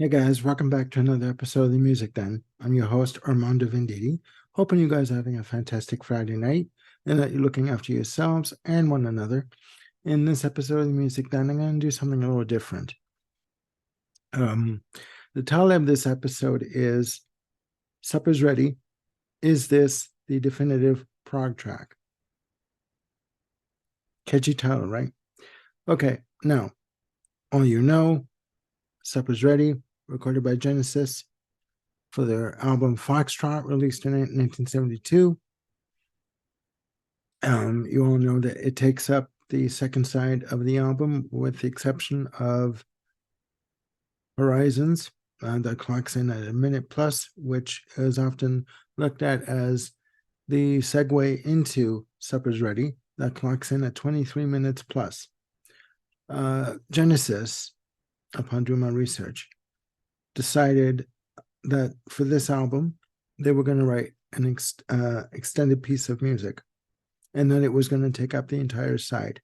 Hey guys, welcome back to another episode of the Music Den. I'm your host, Armando Venditti. Hoping you guys are having a fantastic Friday night and that you're looking after yourselves and one another. In this episode of the Music Den, I'm going to do something a little different. Um, the title of this episode is Supper's Ready. Is this the definitive prog track? Catchy title, right? Okay, now, all you know, Supper's Ready, recorded by Genesis for their album Foxtrot, released in 1972. You all know that it takes up the second side of the album, with the exception of Horizons, that clocks in at a minute plus, which is often looked at as the segue into Supper's Ready, that clocks in at 23 minutes plus. Genesis, upon doing my research, decided that for this album, they were going to write an extended piece of music and that it was going to take up the entire side.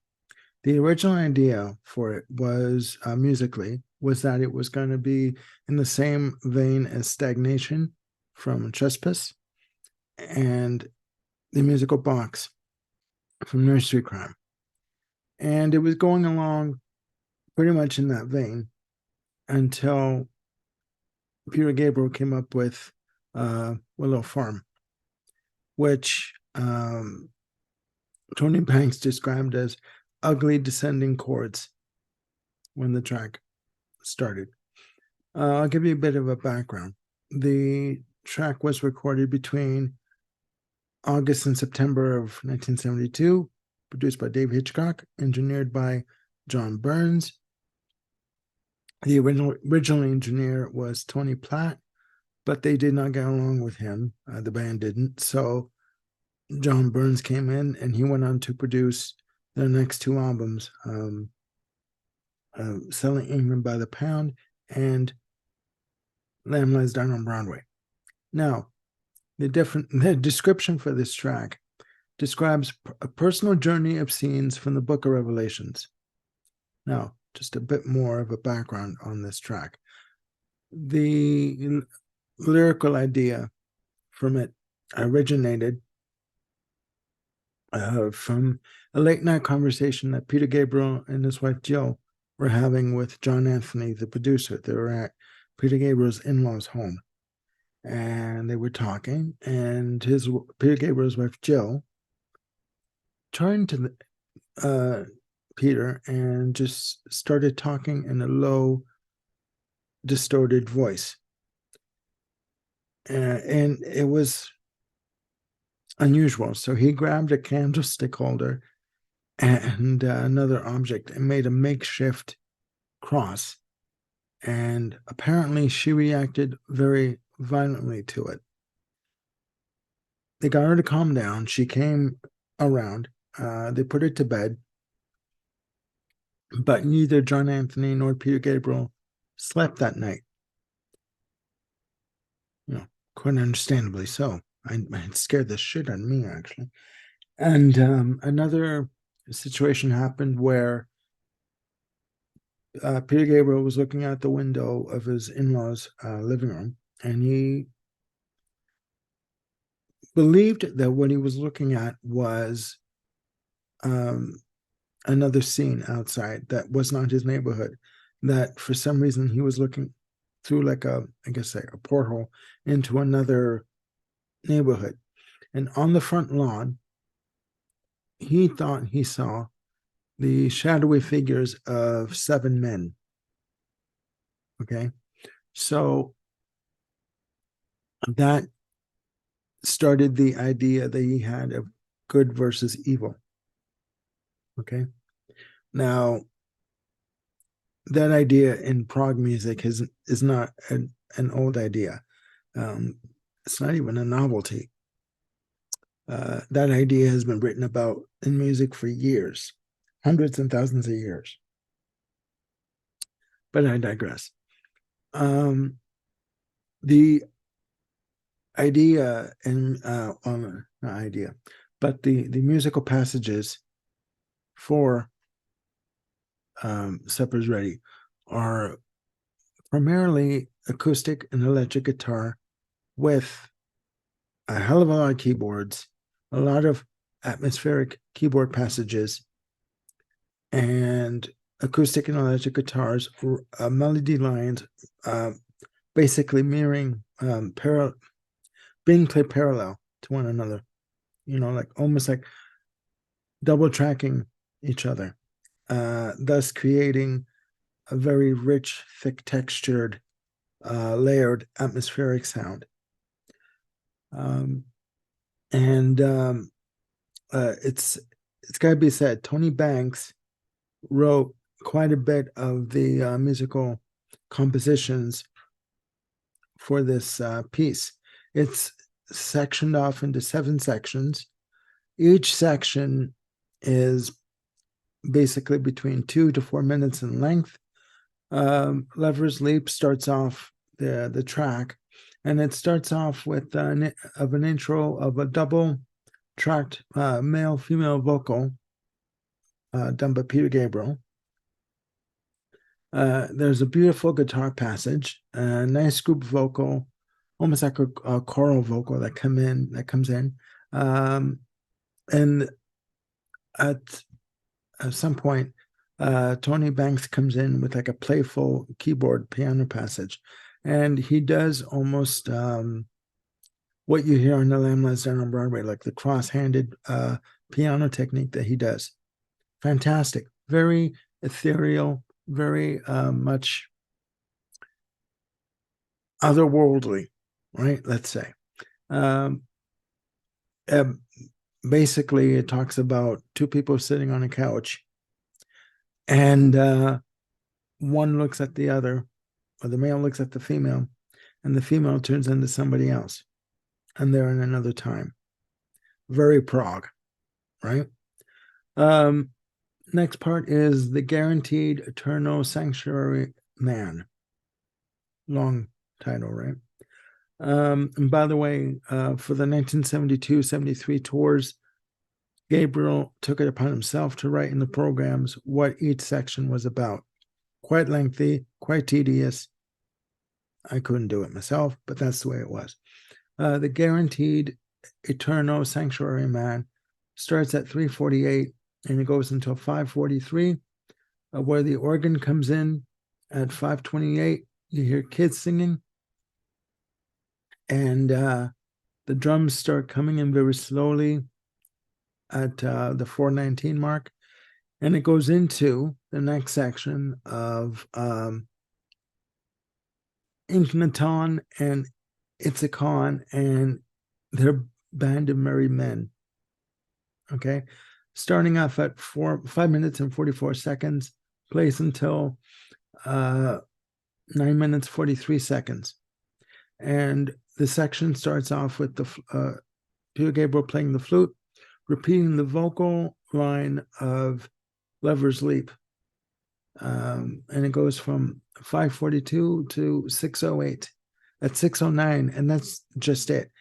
The original idea for it was musically was that it was going to be in the same vein as Stagnation from Trespass and the musical box from Nursery Crime. And it was going along pretty much in that vein until Peter Gabriel came up with Willow Farm, which Tony Banks described as ugly descending chords when the track started. I'll give you a bit of a background. The track was recorded between August and September of 1972, produced by Dave Hitchcock, engineered by John Burns. The original engineer was Tony Platt, but they did not get along with him. The band didn't. So John Burns came in and he went on to produce their next two albums, Selling England by the Pound and Lamb Lies Down on Broadway. Now, the description for this track describes a personal journey of scenes from the Book of Revelations. Now, just a bit more of a background on this track. The lyrical idea from it originated from a late night conversation that Peter Gabriel and his wife Jill were having with John Anthony, the producer. They were at Peter Gabriel's in-laws' home, and they were talking. And Peter Gabriel's wife Jill turned to Peter and just started talking in a low, distorted voice, and it was unusual. So he grabbed a candlestick holder and another object and made a makeshift cross. And apparently she reacted very violently to it. They got her to calm down. She came around. They put her to bed. But neither John Anthony nor Peter Gabriel slept that night. You know, quite understandably so. It scared the shit out of me, actually. And another situation happened where Peter Gabriel was looking out the window of his in-laws' living room, and he believed that what he was looking at was another scene outside that was not his neighborhood, that for some reason he was looking through like a porthole into another neighborhood. And on the front lawn, he thought he saw the shadowy figures of 7 men. Okay. So that started the idea that he had of good versus evil. Okay. Now, that idea in prog music is not an old idea. It's not even a novelty. That idea has been written about in music for years, hundreds and thousands of years. But I digress. The idea and not idea, but the musical passages for Supper's Ready are primarily acoustic and electric guitar with a hell of a lot of keyboards, a lot of atmospheric keyboard passages, and acoustic and electric guitars, melody lines, basically mirroring, being played parallel to one another, like almost like double tracking each other, thus creating a very rich, thick textured, layered atmospheric sound. And it's got to be said, Tony Banks wrote quite a bit of the musical compositions for this piece. It's sectioned off into 7 sections. Each section is basically between 2 to 4 minutes in length. Lover's Leap starts off the track, and it starts off with an intro of a double tracked male-female vocal done by Peter Gabriel. There's a beautiful guitar passage, a nice group vocal, almost like a choral vocal that comes in, and at some point, Tony Banks comes in with like a playful keyboard piano passage, and he does almost what you hear on The Lamb Lies Down on Broadway, like the cross-handed piano technique that he does. Fantastic, very ethereal, very much otherworldly, right? Let's say. Basically, it talks about 2 people sitting on a couch, and one looks at the other, or the male looks at the female, and the female turns into somebody else, and they're in another time. Very Prog, right? Next part is The Guaranteed Eternal Sanctuary Man. Long title, right? And by the way, for the 1972-73 tours, Gabriel took it upon himself to write in the programs what each section was about. Quite lengthy, quite tedious. I couldn't do it myself, but that's the way it was. The Guaranteed Eternal Sanctuary Man starts at 3:48 and it goes until 5:43, where the organ comes in at 5:28. You hear kids singing, and the drums start coming in very slowly at the 4:19 mark, and it goes into the next section of Inknaton and Itzikon and their band of merry men. Okay, starting off at 5 minutes and 44 seconds, plays until 9 minutes 43 seconds, and the section starts off with the Peter Gabriel playing the flute, repeating the vocal line of Lover's Leap, and it goes from 5:42 to 6:08. At 6:09, and that's just it.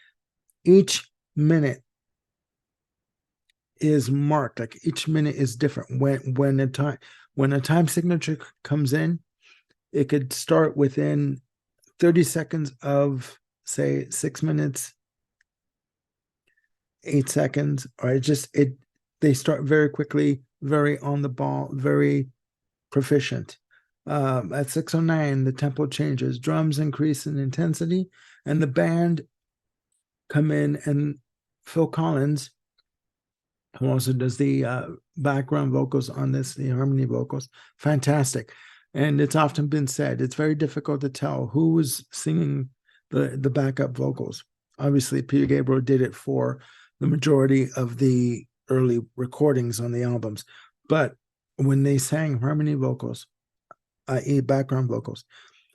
Each minute is marked, like each minute is different. When a time signature comes in, it could start within 30 seconds of, say, 6 minutes, 8 seconds, or they start very quickly, very on the ball, very proficient. At 6:09, the tempo changes, drums increase in intensity, and the band come in, and Phil Collins, who also does the background vocals on this, the harmony vocals, fantastic. And it's often been said, it's very difficult to tell who was singing the backup vocals. Obviously, Peter Gabriel did it for the majority of the early recordings on the albums. But when they sang harmony vocals, i.e. background vocals,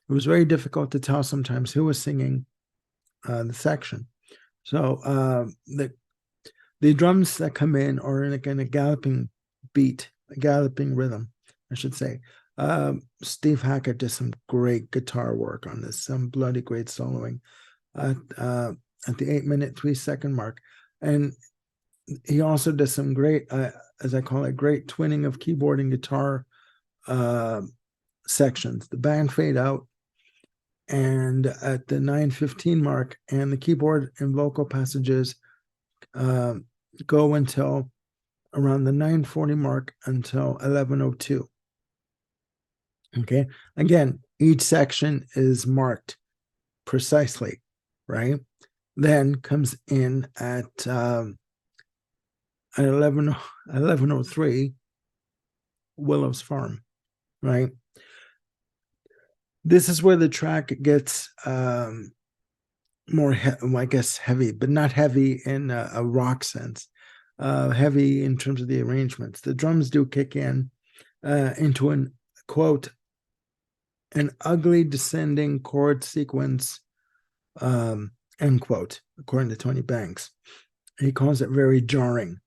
it was very difficult to tell sometimes who was singing the section. So the drums that come in are in a galloping beat, a galloping rhythm, I should say. Steve Hackett did some great guitar work on this, some bloody great soloing at the 8-minute 3-second mark. And he also does some great, as I call it, great twinning of keyboard and guitar sections. The band fade out, and at the 9:15 mark, and the keyboard and vocal passages go until around the 9:40 mark until 11:02. Okay, again, each section is marked precisely, right? Then comes in at 11:03, Willow's Farm, right? This is where the track gets more, I guess, heavy, but not heavy in a rock sense. Heavy in terms of the arrangements. The drums do kick in into an, quote, an ugly descending chord sequence, end quote, according to Tony Banks. He calls it very jarring.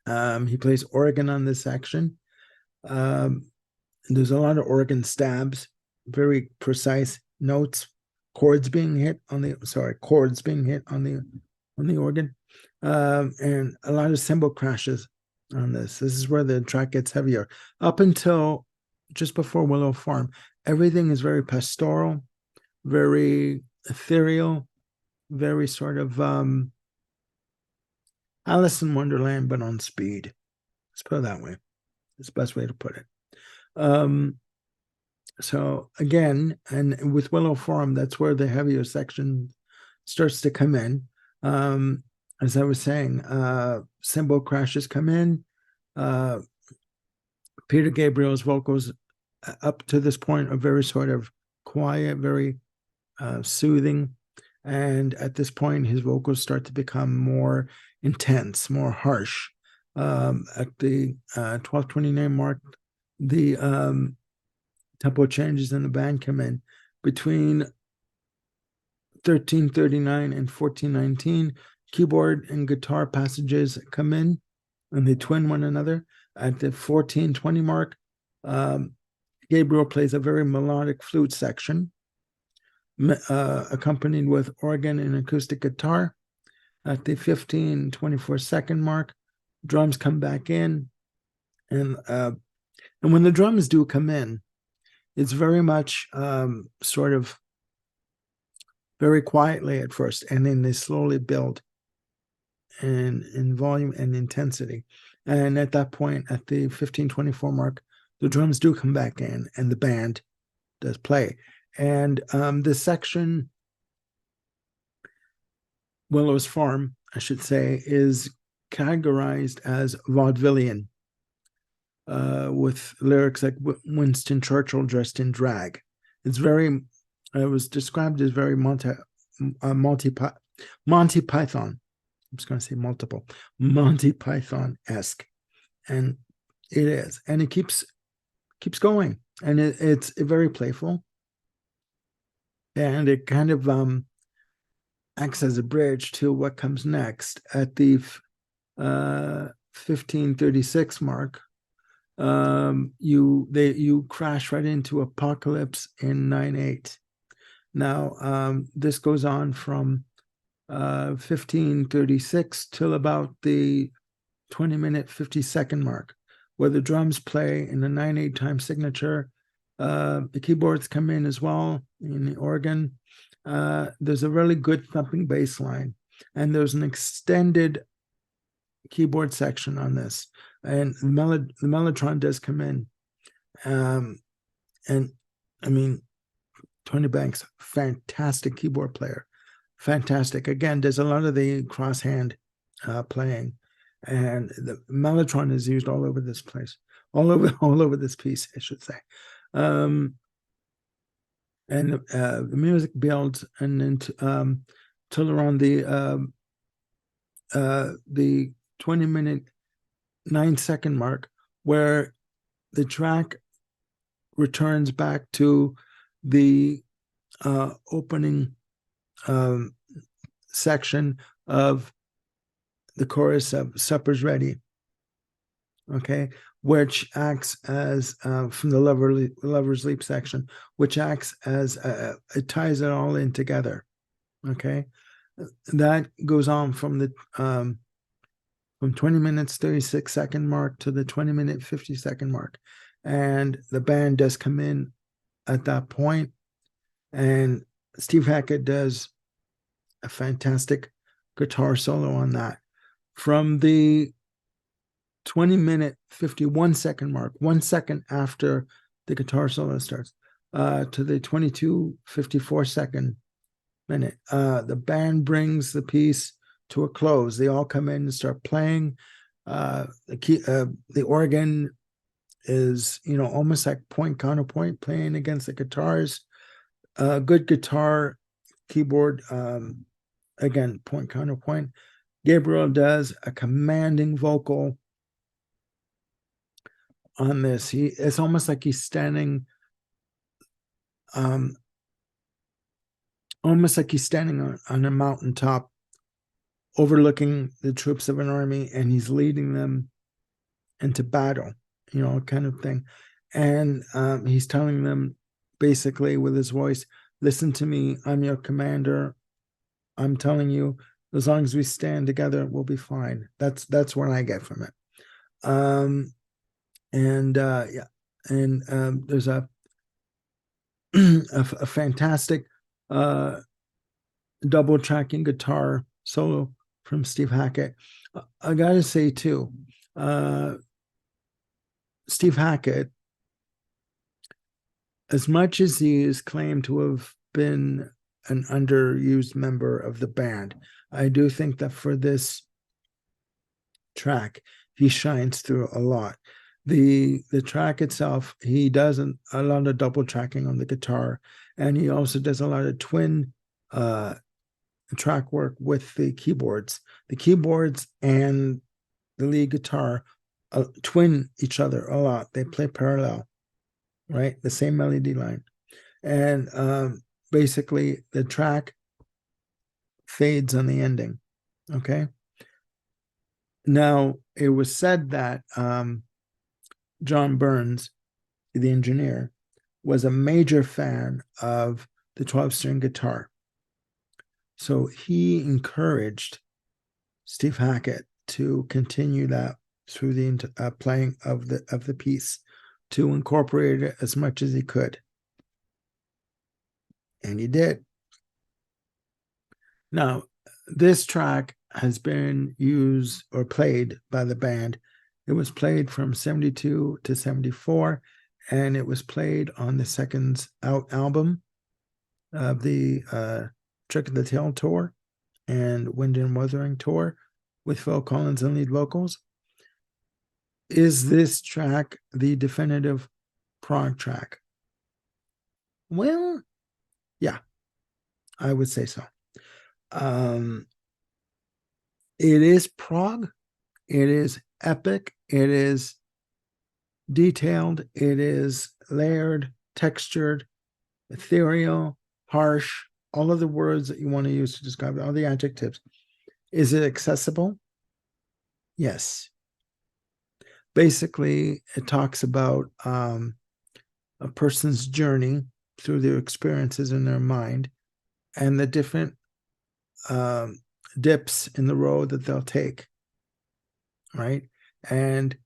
He plays organ on this section. There's a lot of organ stabs, very precise notes, chords being hit on the organ, and a lot of cymbal crashes on this. This is where the track gets heavier. Up until just before Willow Farm, everything is very pastoral, very ethereal, very sort of Alice in Wonderland, but on speed. Let's put it that way. It's the best way to put it. So again, and with Willow Farm, that's where the heavier section starts to come in. As I was saying, cymbal crashes come in. Peter Gabriel's vocals up to this point are very sort of quiet, very soothing. And at this point, his vocals start to become more intense, more harsh. At the 12:29 mark, the tempo changes in the band come in. Between 13:39 and 14:19, keyboard and guitar passages come in, and they twin one another. At the 14:20 mark, Gabriel plays a very melodic flute section, accompanied with organ and acoustic guitar. At the 15:24 mark, drums come back in, and when the drums do come in, it's very much sort of very quietly at first, and then they slowly build in volume and intensity. And at that point, at the 15:24 mark, the drums do come back in, and the band does play. And this section, Willow's Farm, I should say, is categorized as vaudevillian, with lyrics like Winston Churchill dressed in drag. It was described as very Monty Python. I'm just going to say multiple, Monty Python-esque, and it is, and it keeps going, and it's very playful, and it kind of acts as a bridge to what comes next at the 15:36 mark. You crash right into Apocalypse in 9/8. Now, this goes on from 15:36 till about the 20-minute 50-second mark, where the drums play in the 9/8 time signature. The keyboards come in as well, in the organ. There's a really good thumping bass line, and there's an extended keyboard section on this, and the mellotron does come in. And I mean, Tony Banks, fantastic keyboard player, fantastic. Again, there's a lot of the crosshand playing, and the mellotron is used all over this place, all over this piece, I should say. And the music builds, and then till around the 20-minute 9-second mark, where the track returns back to the opening section of the chorus of Supper's Ready, okay, which acts as, from the Lover's Leap section, which acts as, it ties it all in together, okay? That goes on from the from 20 minutes 36-second mark to the 20-minute 50-second mark, and the band does come in at that point, And Steve Hackett does a fantastic guitar solo on that. From the 20-minute, 51-second mark, 1 second after the guitar solo starts, to the 22:54 minute, the band brings the piece to a close. They all come in and start playing. The organ is, almost like point counterpoint, playing against the guitars. Good guitar, keyboard, again, point counterpoint. Gabriel does a commanding vocal on this. It's almost like he's standing, almost like he's standing on a mountaintop overlooking the troops of an army, and he's leading them into battle, kind of thing. And he's telling them basically with his voice, listen to me, I'm your commander. I'm telling you, as long as we stand together, we'll be fine. That's what I get from it. Yeah, and there's a a fantastic double tracking guitar solo from Steve Hackett. I gotta say too, Steve Hackett, as much as he is claimed to have been an underused member of the band, I do think that for this track, he shines through a lot. The track itself, he does a lot of double tracking on the guitar, and he also does a lot of twin track work with the keyboards. The keyboards and the lead guitar twin each other a lot. They play parallel, right? The same melody line. And basically, the track fades on the ending, okay? Now, it was said that John Burns, the engineer, was a major fan of the 12-string guitar. So he encouraged Steve Hackett to continue that through the playing of the piece, to incorporate it as much as he could. And he did. Now, this track has been used or played by the band. It was played from 72 to 74, and it was played on the Seconds Out album of the Trick of the Tail tour and Wind and Wuthering tour with Phil Collins and lead vocals. Is this track the definitive prog track? Well, yeah, I would say so. It is prog. It is epic. It is detailed. It is layered, textured, ethereal, harsh, all of the words that you want to use to describe it, all the adjectives. Is it accessible? Yes. Basically, it talks about a person's journey through their experiences in their mind and the different dips in the road that they'll take, right? And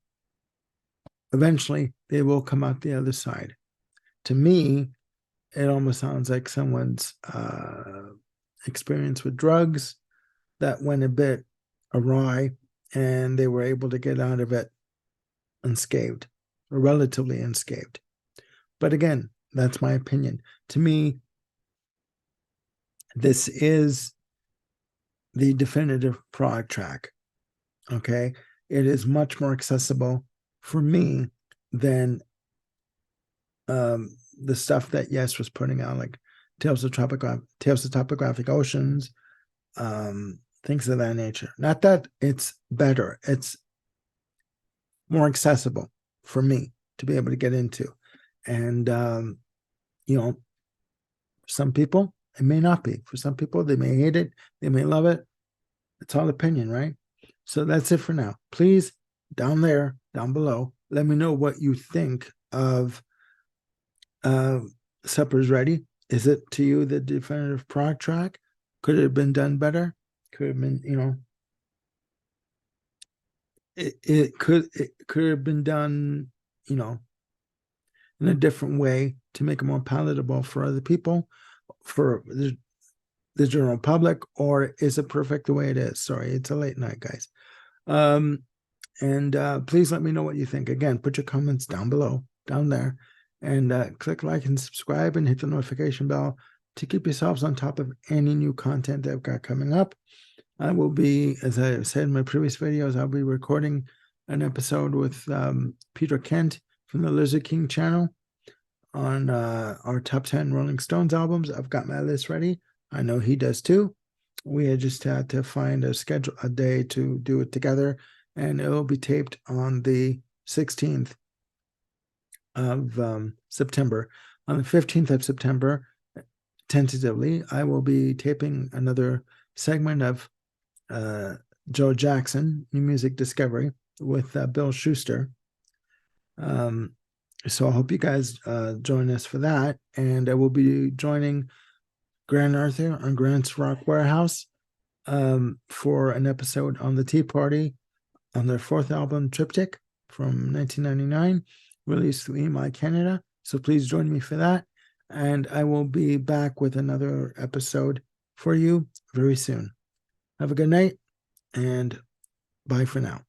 eventually they will come out the other side. To me, it almost sounds like someone's experience with drugs that went a bit awry, and they were able to get out of it unscathed, or relatively unscathed. But again, that's my opinion. To me, this is the definitive prog track. Okay, it is much more accessible for me than the stuff that Yes was putting out, like Tales of Topographic Oceans, things of that nature. Not that it's better, it's more accessible for me to be able to get into. And some people, it may not be. For some people, they may hate it, they may love it. It's all opinion, right? So that's it for now. Please, down there, down below, let me know what you think of Supper's Ready. Is it to you the definitive prog track? Could it have been done better? Could have been, it could have been done, in a different way to make it more palatable for other people. for the general public, or is it perfect the way it is? Sorry, it's a late night, guys. And please let me know what you think. Again, put your comments down below, down there, and click like and subscribe and hit the notification bell to keep yourselves on top of any new content that I've got coming up. I will be, as I said in my previous videos, I'll be recording an episode with Peter Kent from the Lizard King channel on our top 10 Rolling Stones albums. I've got my list ready. I know he does too. We just had to find a day to do it together, and it will be taped on the 16th of September. On the 15th of September, tentatively, I will be taping another segment of Joe Jackson, New Music Discovery, with Bill Schuster. So I hope you guys join us for that. And I will be joining Grant Arthur on Grant's Rock Warehouse for an episode on the Tea Party on their fourth album, Triptych, from 1999, released through EMI Canada. So please join me for that. And I will be back with another episode for you very soon. Have a good night, and bye for now.